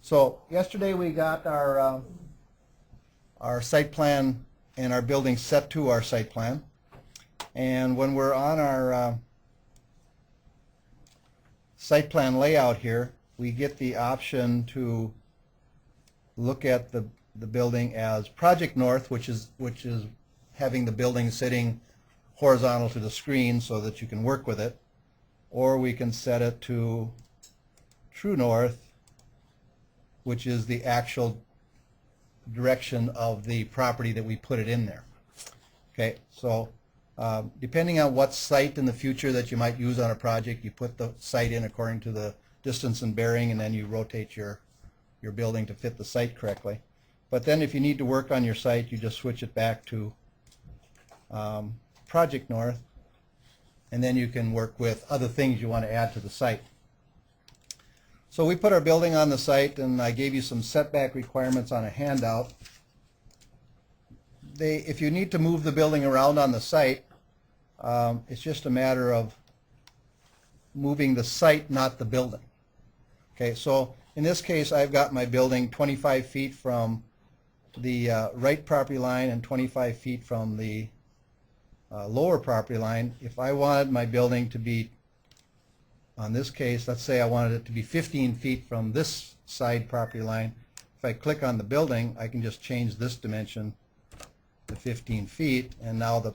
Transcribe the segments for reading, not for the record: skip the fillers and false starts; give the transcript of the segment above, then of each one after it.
So yesterday we got our site plan and our building set to our site plan. And when we're on our site plan layout here, we get the option to look at the building as Project North, which is having the building sitting horizontal to the screen so that you can work with it, or we can set it to True North, which is the actual direction of the property that we put it in there. Okay, so depending on what site in the future that you might use on a project, you put the site in according to the distance and bearing, and then you rotate your building to fit the site correctly. But then if you need to work on your site, you just switch it back to Project North, and then you can work with other things you want to add to the site. So we put our building on the site, and I gave you some setback requirements on a handout. If you need to move the building around on the site, it's just a matter of moving the site, not the building. Okay, so in this case, I've got my building 25 feet from the right property line and 25 feet from the lower property line. If I wanted my building to be, on this case, let's say I wanted it to be 15 feet from this side property line, if I click on the building, I can just change this dimension to 15 feet, and now the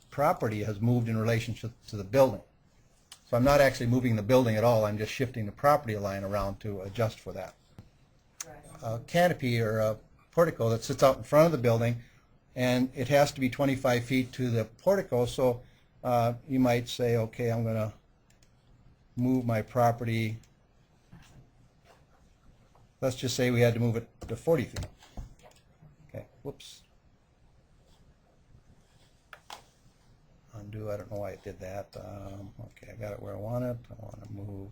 property has moved in relationship to the building. So I'm not actually moving the building at all, I'm just shifting the property line around to adjust for that. A canopy or a portico that sits out in front of the building, and it has to be 25 feet to the portico, so you might say, okay, I'm going to move my property. Let's just say we had to move it to 40 feet. Okay, whoops. Undo, I don't know why it did that. Okay, I got it where I want it. I want to move.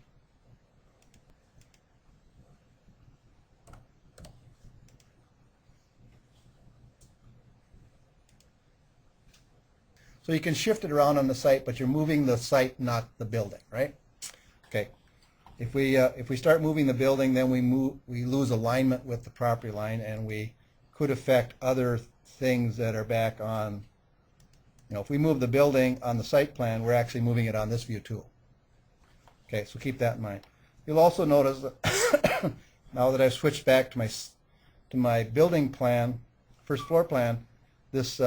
So you can shift it around on the site, but you're moving the site, not the building, right? Okay. If we start moving the building, then we lose alignment with the property line, and we could affect other things that are back on. You know, if we move the building on the site plan, we're actually moving it on this view too. Okay, so keep that in mind. You'll also notice that now that I've switched back to my building plan, first floor plan, this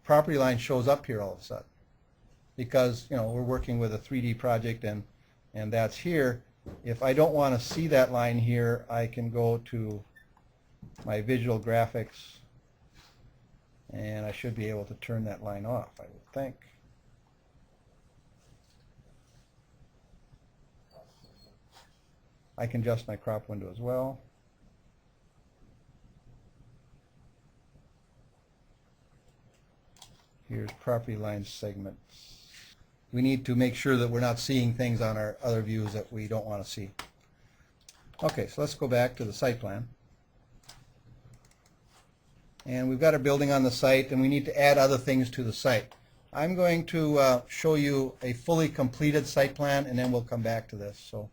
property line shows up here all of a sudden, because we're working with a 3D project, and that's here. If I don't want to see that line here, I can go to my visual graphics, and I should be able to turn that line off, I would think. I can adjust my crop window as well. Here's property line segments. We need to make sure that we're not seeing things on our other views that we don't want to see. Okay, so let's go back to the site plan. And we've got our building on the site, and we need to add other things to the site. I'm going to show you a fully completed site plan, and then we'll come back to this. So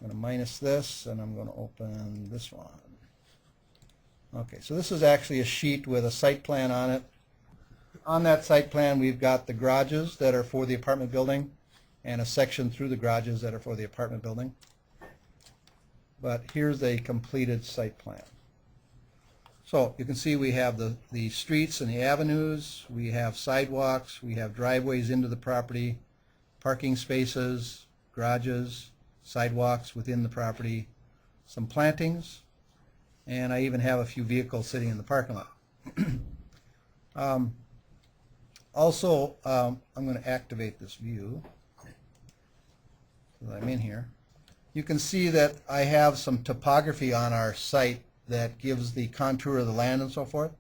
I'm going to minus this, and I'm going to open this one. Okay, so this is actually a sheet with a site plan on it. On that site plan, we've got the garages that are for the apartment building, and a section through the garages that are for the apartment building. But here's a completed site plan. So you can see we have the streets and the avenues, we have sidewalks, we have driveways into the property, parking spaces, garages, sidewalks within the property, some plantings, and I even have a few vehicles sitting in the parking lot. Also, I'm going to activate this view so that I'm in here. You can see that I have some topography on our site that gives the contour of the land and so forth.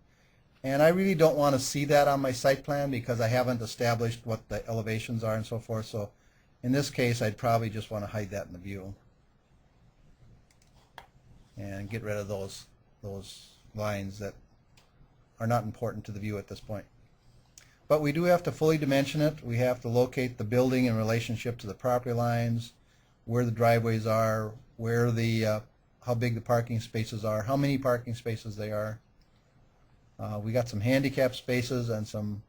And I really don't want to see that on my site plan because I haven't established what the elevations are and so forth. So in this case, I'd probably just want to hide that in the view and get rid of those lines that are not important to the view at this point. But we do have to fully dimension it. We have to locate the building in relationship to the property lines, where the driveways are, where the how big the parking spaces are, how many parking spaces they are. We got some handicap spaces and some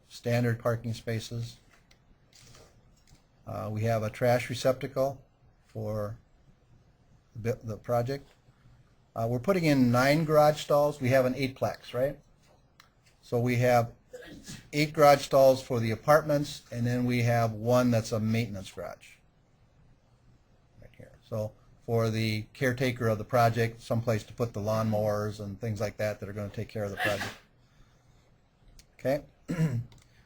standard parking spaces. We have a trash receptacle for the project. We're putting in 9 garage stalls. We have an 8-plex, right? So we have 8 garage stalls for the apartments, and then we have 1 that's a maintenance garage right here. So for the caretaker of the project, someplace to put the lawnmowers and things like that are going to take care of the project. Okay.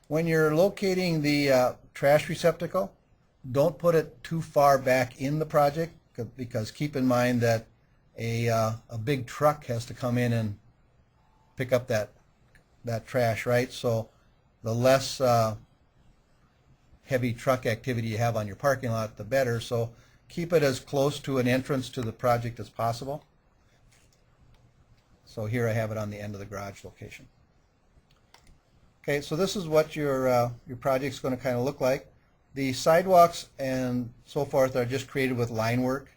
When you're locating the trash receptacle, don't put it too far back in the project, because keep in mind that a big truck has to come in and pick up that trash, right? So the less heavy truck activity you have on your parking lot, the better. So keep it as close to an entrance to the project as possible. So here I have it on the end of the garage location. Okay, so this is what your project's going to kind of look like. The sidewalks and so forth are just created with line work.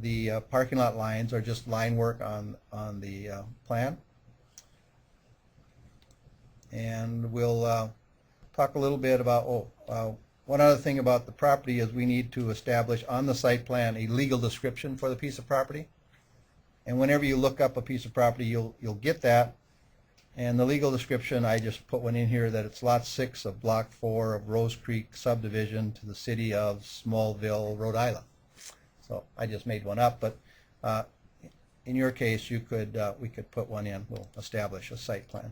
The parking lot lines are just line work on the plan. And we'll talk a little bit about, one other thing about the property is we need to establish on the site plan a legal description for the piece of property. And whenever you look up a piece of property, you'll get that. And the legal description, I just put one in here that it's Lot 6 of Block 4 of Rose Creek subdivision to the city of Smallville, Rhode Island. So I just made one up, but in your case, we could put one in. We'll establish a site plan,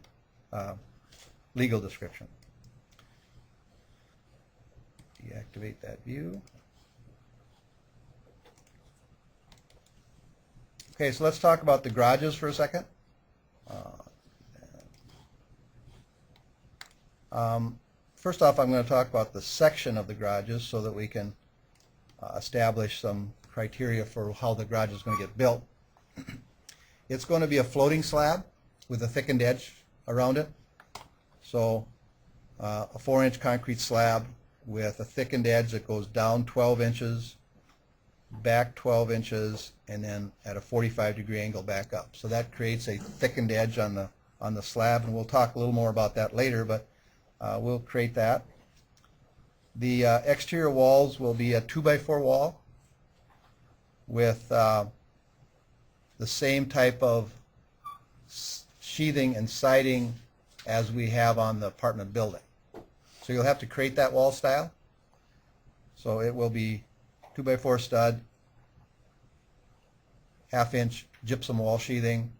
legal description. Deactivate that view. Okay, so let's talk about the garages for a second. First off, I'm going to talk about the section of the garages so that we can establish some criteria for how the garage is going to get built. It's going to be a floating slab with a thickened edge around it. So a 4-inch concrete slab with a thickened edge that goes down 12 inches, back 12 inches, and then at a 45-degree angle back up. So that creates a thickened edge on the slab, and we'll talk a little more about that later, but we'll create that. The exterior walls will be a 2x4 wall with the same type of sheathing and siding as we have on the apartment building. So you'll have to create that wall style. So it will be 2x4 stud, 1/2-inch gypsum wall sheathing,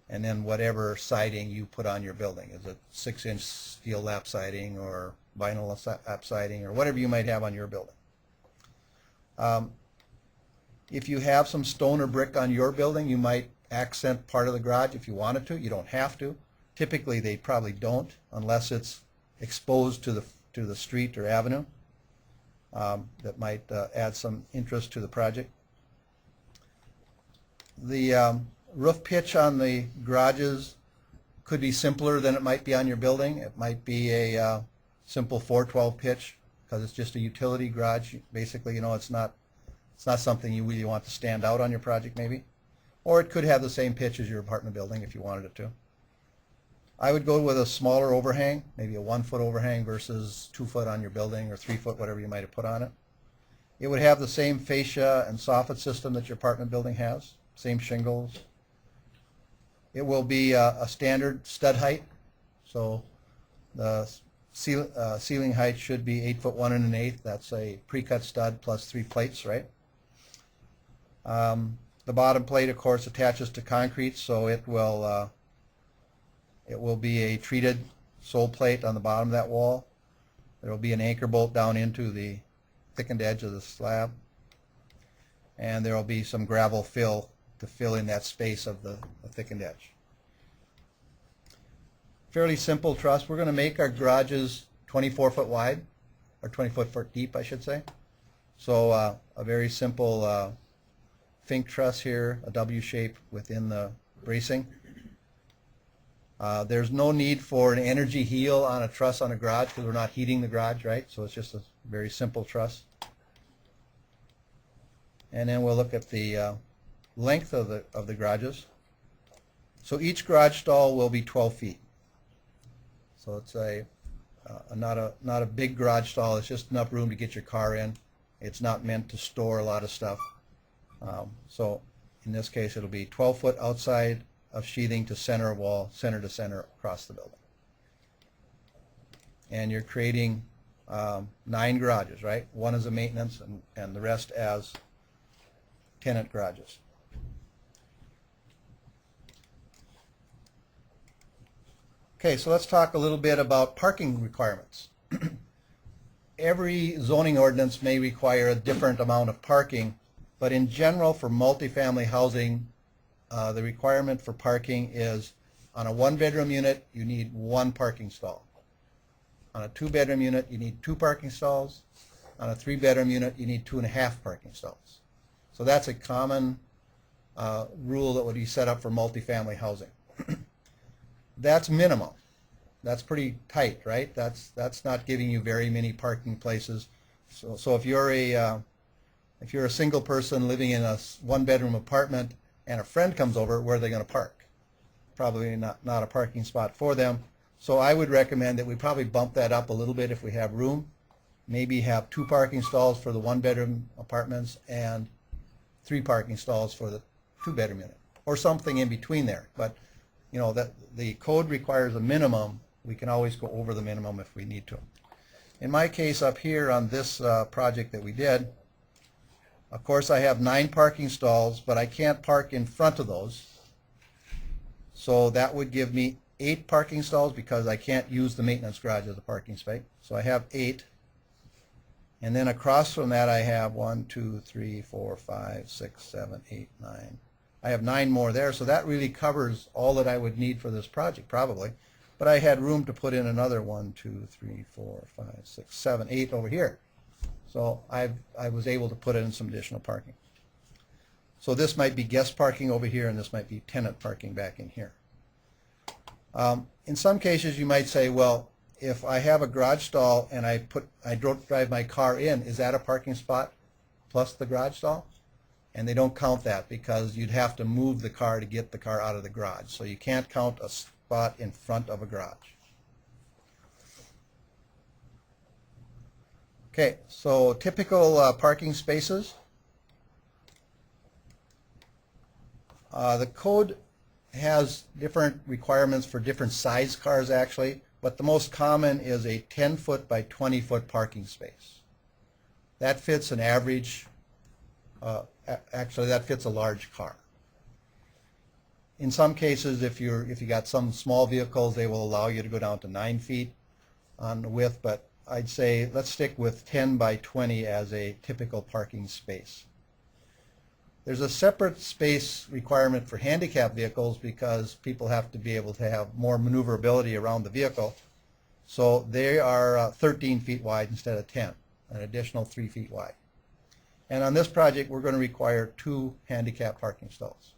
and then whatever siding you put on your building. Is it 6-inch steel lap siding or vinyl lap siding or whatever you might have on your building. If you have some stone or brick on your building, you might accent part of the garage if you wanted to. You don't have to. Typically they probably don't unless it's exposed to the street or avenue. That might add some interest to the project. The roof pitch on the garages could be simpler than it might be on your building. It might be a simple 412 pitch because it's just a utility garage. Basically, you know, it's not something you really want to stand out on your project maybe. Or it could have the same pitch as your apartment building if you wanted it to. I would go with a smaller overhang, maybe a 1-foot overhang versus 2 foot on your building or 3 foot, whatever you might have put on it. It would have the same fascia and soffit system that your apartment building has, same shingles. It will be a standard stud height, so the ceiling height should be 8 foot 1 1/8. That's a pre-cut stud plus 3 plates, right? The bottom plate, of course, attaches to concrete, so it will be a treated sole plate on the bottom of that wall. There will be an anchor bolt down into the thickened edge of the slab, and there will be some gravel fill to fill in that space of the thickened edge. Fairly simple truss. We're going to make our garages 24 foot wide, or 24 foot deep, I should say. So a very simple fink truss here, a W shape within the bracing. There's no need for an energy heel on a truss on a garage because we're not heating the garage, right? So it's just a very simple truss. And then we'll look at the length of the garages. So each garage stall will be 12 feet. So it's not a big garage stall. It's just enough room to get your car in. It's not meant to store a lot of stuff. So in this case, it'll be 12 foot outside of sheathing to center of wall, center to center across the building. And you're creating 9 garages, right? One as a maintenance and the rest as tenant garages. Okay, so let's talk a little bit about parking requirements. Every zoning ordinance may require a different amount of parking, but in general for multifamily housing, the requirement for parking is on a 1-bedroom unit, you need 1 parking stall. On a 2-bedroom unit, you need 2 parking stalls. On a 3-bedroom unit, you need 2.5 parking stalls. So that's a common rule that would be set up for multifamily housing. That's minimum. That's pretty tight, right? That's not giving you very many parking places. So if you're a single person living in a 1-bedroom apartment and a friend comes over, where are they going to park? Probably not a parking spot for them. So I would recommend that we probably bump that up a little bit if we have room. Maybe have 2 parking stalls for the 1-bedroom apartments and 3 parking stalls for the 2-bedroom unit, or something in between there. But you know that the code requires a minimum. We can always go over the minimum if we need to. In my case up here on this project that we did, of course I have 9 parking stalls, but I can't park in front of those. So that would give me 8 parking stalls because I can't use the maintenance garage as a parking space. So I have 8. And then across from that I have 1, 2, 3, 4, 5, 6, 7, 8, 9. I have 9 more there, so that really covers all that I would need for this project probably. But I had room to put in another 1, 2, 3, 4, 5, 6, 7, 8 over here. So I was able to put in some additional parking. So this might be guest parking over here, and this might be tenant parking back in here. In some cases you might say, well, if I have a garage stall and I drive my car in, is that a parking spot plus the garage stall? And they don't count that because you'd have to move the car to get the car out of the garage. So you can't count a spot in front of a garage. Okay, so typical parking spaces. The code has different requirements for different size cars actually, but the most common is a 10-foot by 20-foot parking space. That fits an average, actually that fits a large car. In some cases, if you got some small vehicles, they will allow you to go down to 9 feet on the width, but I'd say let's stick with 10 by 20 as a typical parking space. There's a separate space requirement for handicap vehicles because people have to be able to have more maneuverability around the vehicle. So they are 13 feet wide instead of 10, an additional 3 feet wide. And on this project, we're going to require 2 handicap parking stalls.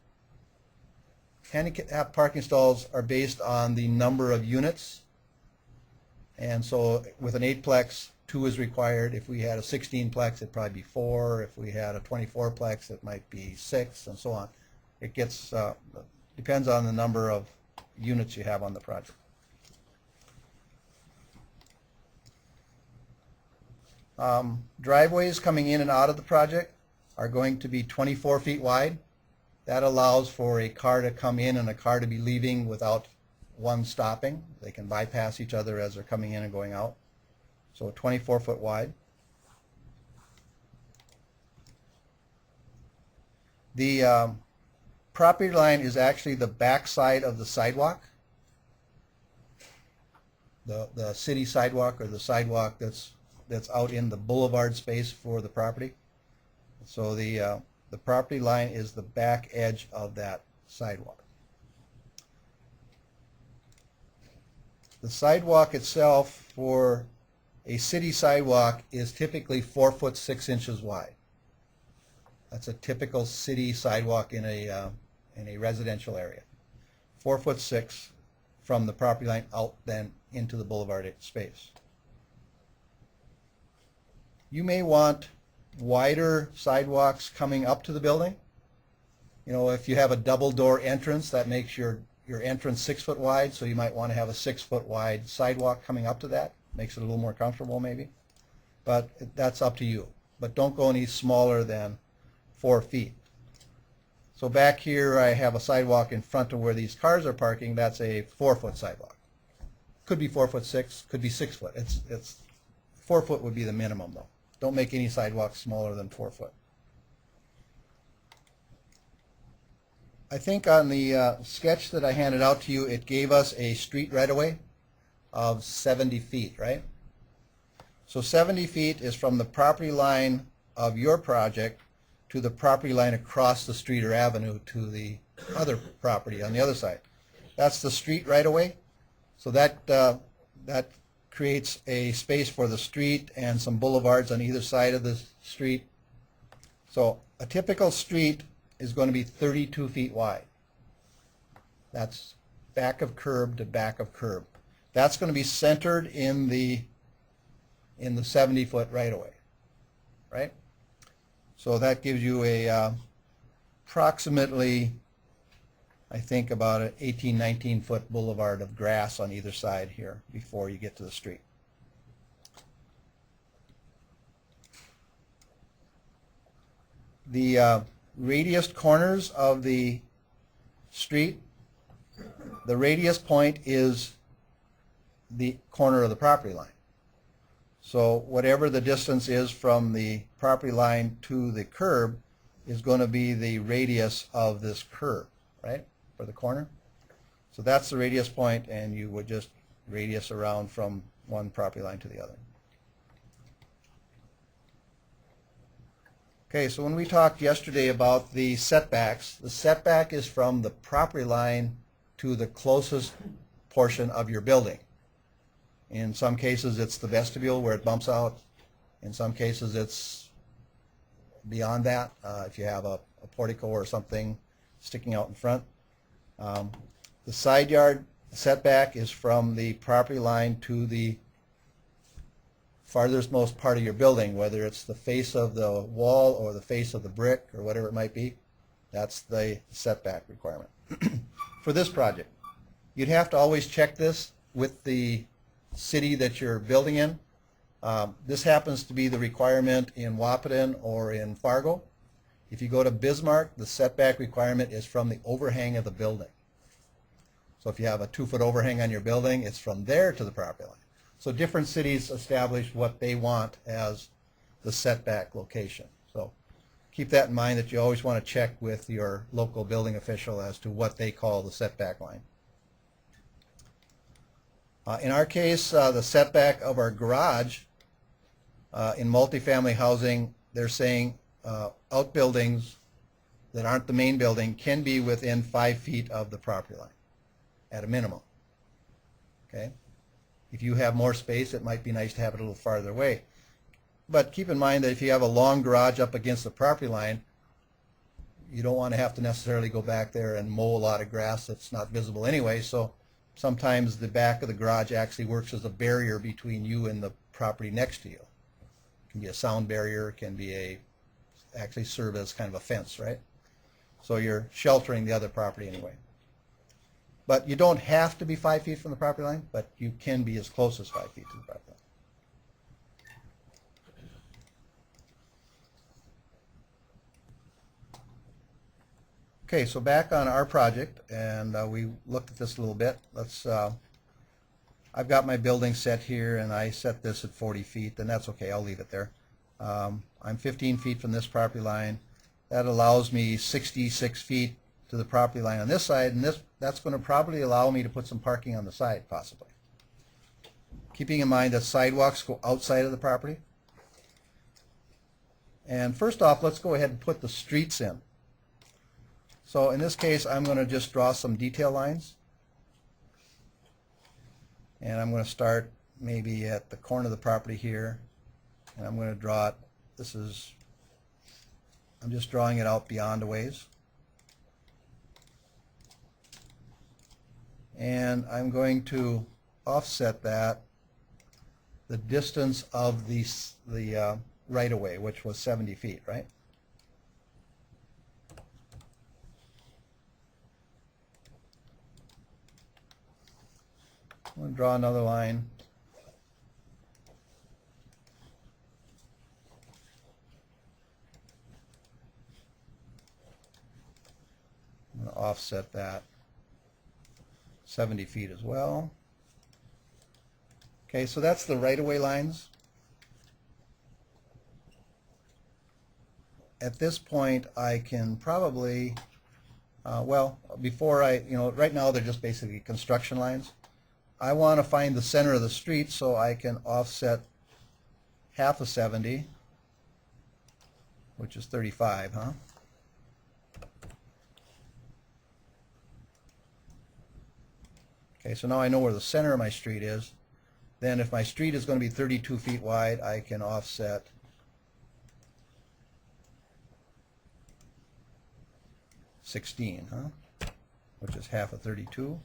Handicap parking stalls are based on the number of units. And so with an 8-plex, 2 is required. If we had a 16-plex, it'd probably be 4. If we had a 24-plex, it might be 6, and so on. It gets depends on the number of units you have on the project. Driveways coming in and out of the project are going to be 24 feet wide. That allows for a car to come in and a car to be leaving without one stopping. They can bypass each other as they're coming in and going out. So 24 foot wide. The property line is actually the back side of the sidewalk. The city sidewalk, or the sidewalk that's out in the boulevard space for the property. So the property line is the back edge of that sidewalk. The sidewalk itself for a city sidewalk is typically 4 foot 6 inches wide. That's a typical city sidewalk in a residential area. 4 foot 6 from the property line out then into the boulevard space. You may want wider sidewalks coming up to the building. You know, if you have a double door entrance, that makes your entrance 6 foot wide, so you might want to have a 6 foot wide sidewalk coming up to that. Makes it a little more comfortable maybe. But that's up to you. But don't go any smaller than 4 feet. So back here I have a sidewalk in front of where these cars are parking. That's a 4 foot sidewalk. Could be 4'6", could be 6 foot. It's 4 foot would be the minimum though. Don't make any sidewalks smaller than 4 foot. I think on the sketch that I handed out to you, it gave us a street right-of-way of 70 feet, right? So 70 feet is from the property line of your project to the property line across the street or avenue to the other property on the other side. That's the street right-of-way. So that creates a space for the street and some boulevards on either side of the street. So a typical street is going to be 32 feet wide. That's back of curb to back of curb. That's going to be centered in the 70 foot right-of-way, right? So that gives you a approximately, I think, about an 18, 19 foot boulevard of grass on either side here before you get to the street. The radius corners of the street, the radius point is the corner of the property line. So whatever the distance is from the property line to the curb is going to be the radius of this curb, right, for the corner. So that's the radius point, and you would just radius around from one property line to the other. Okay, so when we talked yesterday about the setbacks, the setback is from the property line to the closest portion of your building. In some cases it's the vestibule where it bumps out. In some cases it's beyond that, if you have a portico or something sticking out in front. The side yard setback is from the property line to the farthest most part of your building, whether it's the face of the wall or the face of the brick or whatever it might be. That's the setback requirement. For this project, you'd have to always check this with the city that you're building in. This happens to be the requirement in Wahpeton or in Fargo. If you go to Bismarck, the setback requirement is from the overhang of the building. So if you have a 2 foot overhang on your building, it's from there to the property line. So different cities establish what they want as the setback location. So keep that in mind, that you always want to check with your local building official as to what they call the setback line. In our case, the setback of our garage in multifamily housing, they're saying outbuildings that aren't the main building can be within 5 feet of the property line at a minimum. Okay? If you have more space, it might be nice to have it a little farther away. But keep in mind that if you have a long garage up against the property line, you don't want to have to necessarily go back there and mow a lot of grass that's not visible anyway. So sometimes the back of the garage actually works as a barrier between you and the property next to you. It can be a sound barrier, it can be actually serve as kind of a fence, right? So you're sheltering the other property anyway. But you don't have to be 5 feet from the property line, but you can be as close as 5 feet to the property line. Okay, so back on our project, and we looked at this a little bit. I've got my building set here, and I set this at 40 feet, and that's okay, I'll leave it there. I'm 15 feet from this property line. That allows me 66 feet to the property line on this side, and that's going to probably allow me to put some parking on the side, possibly. Keeping in mind that sidewalks go outside of the property. And first off, let's go ahead and put the streets in. So in this case, I'm going to just draw some detail lines. And I'm going to start maybe at the corner of the property here. And I'm going to draw it. I'm just drawing it out beyond a ways. And I'm going to offset that the distance of the right-of-way, which was 70 feet, right? I'm going to draw another line. I'm going to offset that 70 feet as well. Okay, so that's the right-of-way lines. At this point, I can probably, well, before right now they're just basically construction lines. I want to find the center of the street, so I can offset half of 70, which is 35, huh? Okay, so now I know where the center of my street is. Then if my street is going to be 32 feet wide, I can offset 16, huh? Which is half of 32.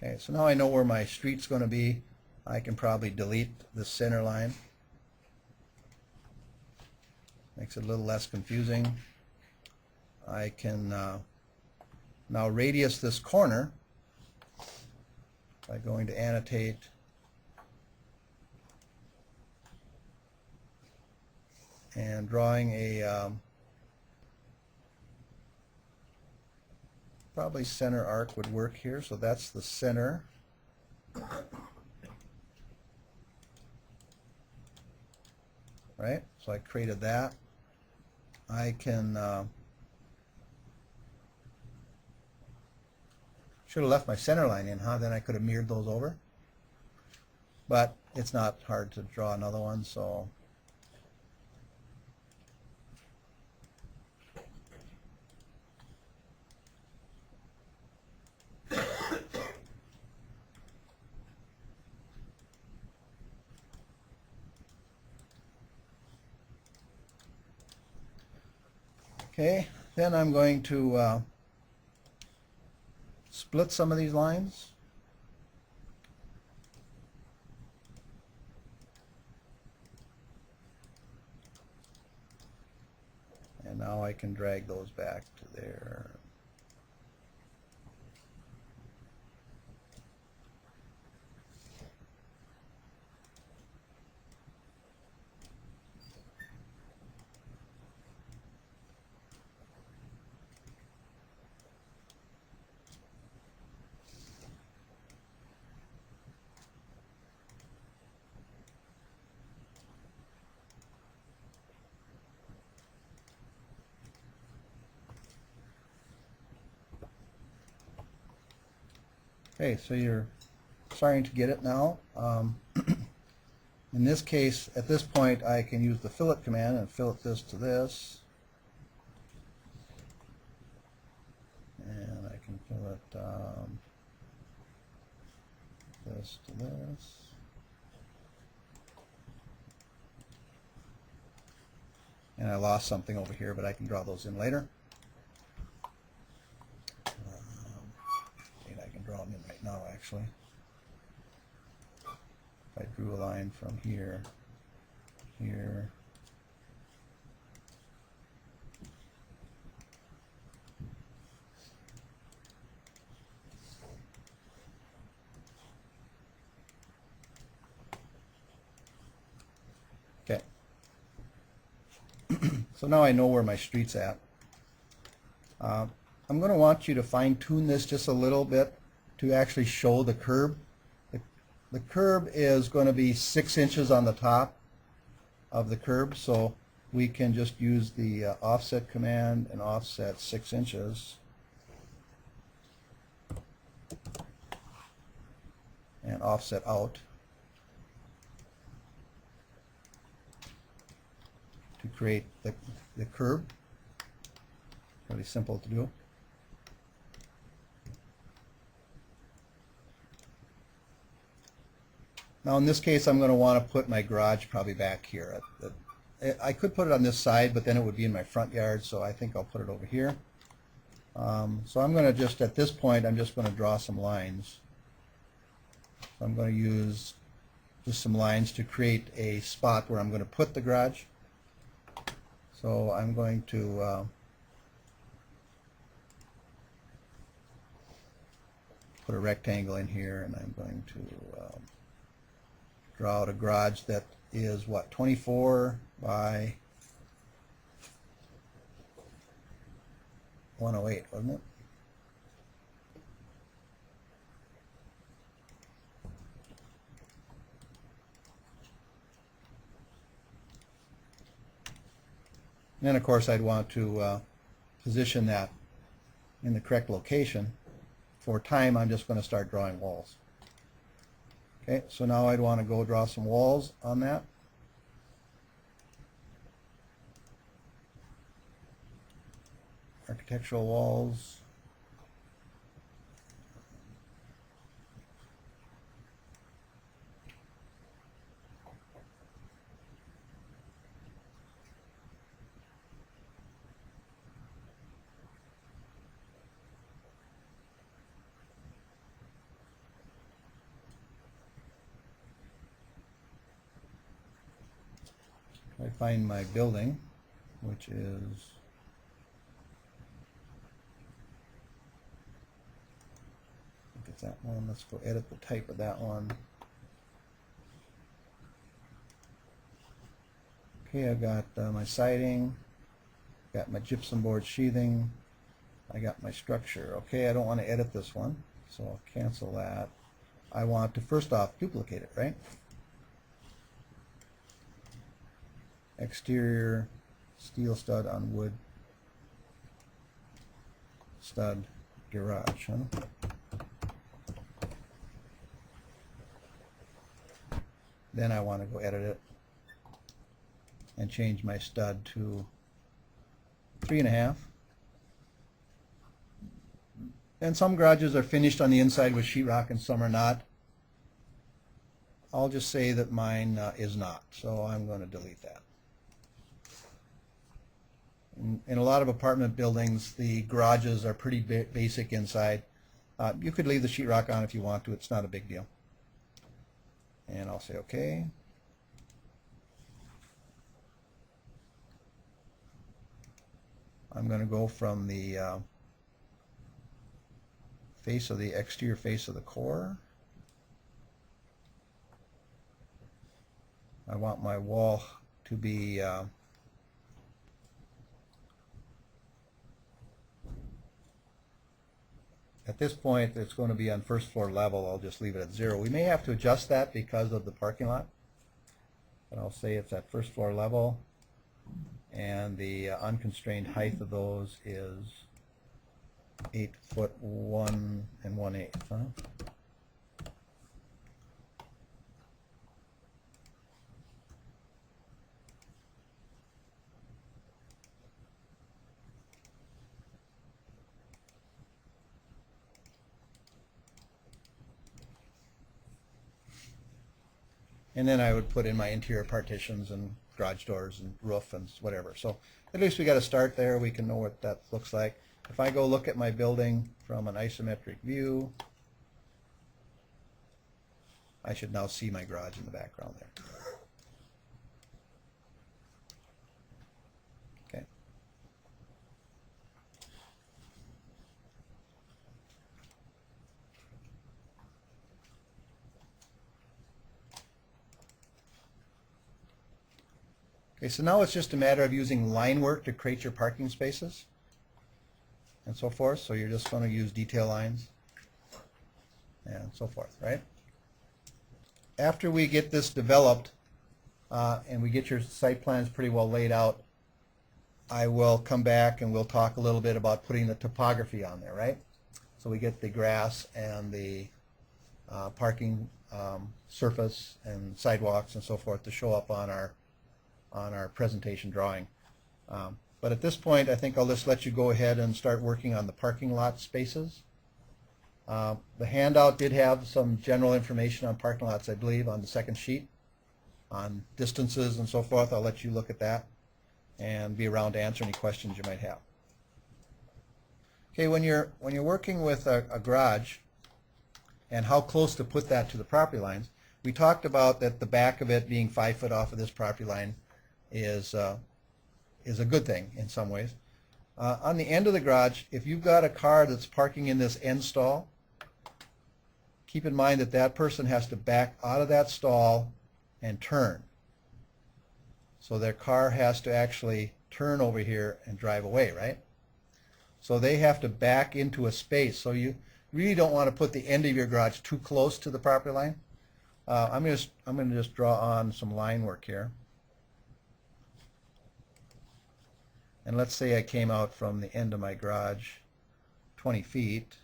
Okay, so now I know where my street's going to be. I can probably delete the center line. Makes it a little less confusing. I can now radius this corner by going to annotate and drawing a probably center arc would work here. So that's the center. Right? So I created that. I can should have left my center line in, huh? Then I could have mirrored those over. But it's not hard to draw another one, so okay, then I'm going to split some of these lines. And now I can drag those back to there. Okay, so you're starting to get it now. In this case, at this point, I can use the fillet command and fillet this to this. And I can fillet this to this. And I lost something over here, but I can draw those in later. I can draw them in right now, actually. If I drew a line from here, here, okay. So now I know where my street's at. I'm going to want you to fine-tune this just a little bit to actually show the curb. The curb is going to be 6 inches on the top of the curb, so we can just use the offset command and offset 6 inches. And offset out to create the curb. Really simple to do. Now in this case I'm going to want to put my garage probably back here. I could put it on this side, but then it would be in my front yard, so I think I'll put it over here. So I'm going to just, at this point, I'm just going to draw some lines. So I'm going to use just some lines to create a spot where I'm going to put the garage. So I'm going to put a rectangle in here, and I'm going to draw out a garage that is what, 24 by 108, wasn't it? And then of course I'd want to position that in the correct location. For time, I'm just going to start drawing walls. Okay, so now I'd want to go draw some walls on that. Architectural walls. I find my building, which is I think it's that one. Let's go edit the type of that one. Okay, I've got my siding, got my gypsum board sheathing, I got my structure. Okay, I don't want to edit this one, so I'll cancel that. I want to first off duplicate it, right? Exterior steel stud on wood stud garage, huh? Then I want to go edit it and change my stud to 3.5. And some garages are finished on the inside with sheetrock and some are not. I'll just say that mine is not, so I'm going to delete that. In a lot of apartment buildings, the garages are pretty basic inside. You could leave the sheetrock on if you want to. It's not a big deal. And I'll say OK. I'm going to go from the face of the exterior face of the core. I want my wall to be at this point, it's going to be on first floor level. I'll just leave it at 0. We may have to adjust that because of the parking lot. But I'll say it's at first floor level. And the unconstrained height of those is 8 foot 1 1/8. Huh? And then I would put in my interior partitions and garage doors and roof and whatever. So at least we got to start there. We can know what that looks like. If I go look at my building from an isometric view, I should now see my garage in the background there. Okay. Okay, so now it's just a matter of using line work to create your parking spaces and so forth. So you're just going to use detail lines and so forth, right? After we get this developed and we get your site plans pretty well laid out, I will come back and we'll talk a little bit about putting the topography on there, right? So we get the grass and the parking surface and sidewalks and so forth to show up on our presentation drawing. But at this point, I think I'll just let you go ahead and start working on the parking lot spaces. The handout did have some general information on parking lots, I believe, on the second sheet, on distances and so forth. I'll let you look at that and be around to answer any questions you might have. Okay, when you're working with a garage and how close to put that to the property lines, we talked about that the back of it being 5 foot off of this property line is a good thing in some ways. On the end of the garage, if you've got a car that's parking in this end stall, keep in mind that that person has to back out of that stall and turn. So their car has to actually turn over here and drive away, right? So they have to back into a space. So you really don't want to put the end of your garage too close to the property line. I'm going to just draw on some line work here. And let's say I came out from the end of my garage 20 feet.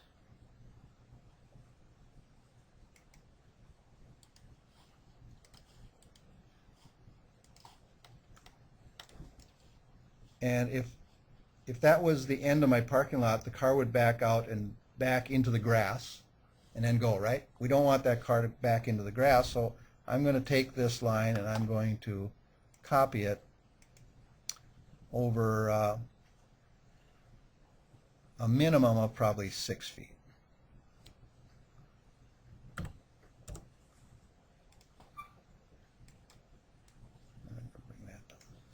And if that was the end of my parking lot, the car would back out and back into the grass and then go, right? We don't want that car to back into the grass, so I'm going to take this line and I'm going to copy it over a minimum of probably 6 feet.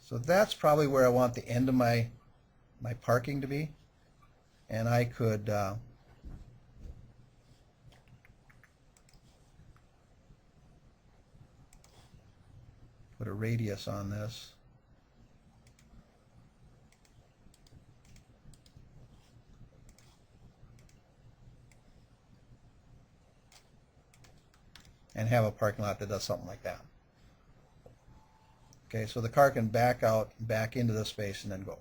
So that's probably where I want the end of my parking to be. And I could put a radius on this. And have a parking lot that does something like that. Okay, so the car can back out, back into the space, and then go.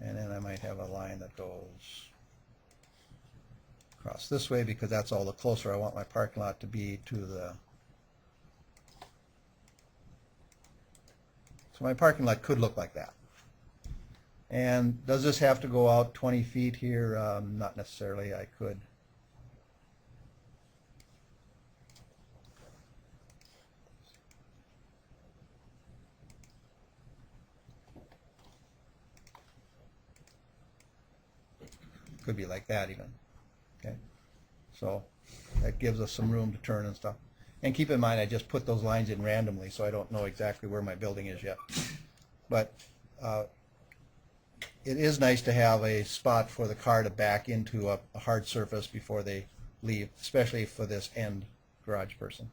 And then I might have a line that goes across this way because that's all the closer I want my parking lot to be to the... So my parking lot could look like that. And does this have to go out 20 feet here? Not necessarily. I could. Could be like that even. Okay, so that gives us some room to turn and stuff. And keep in mind, I just put those lines in randomly, so I don't know exactly where my building is yet. But it is nice to have a spot for the car to back into a hard surface before they leave, especially for this end garage person.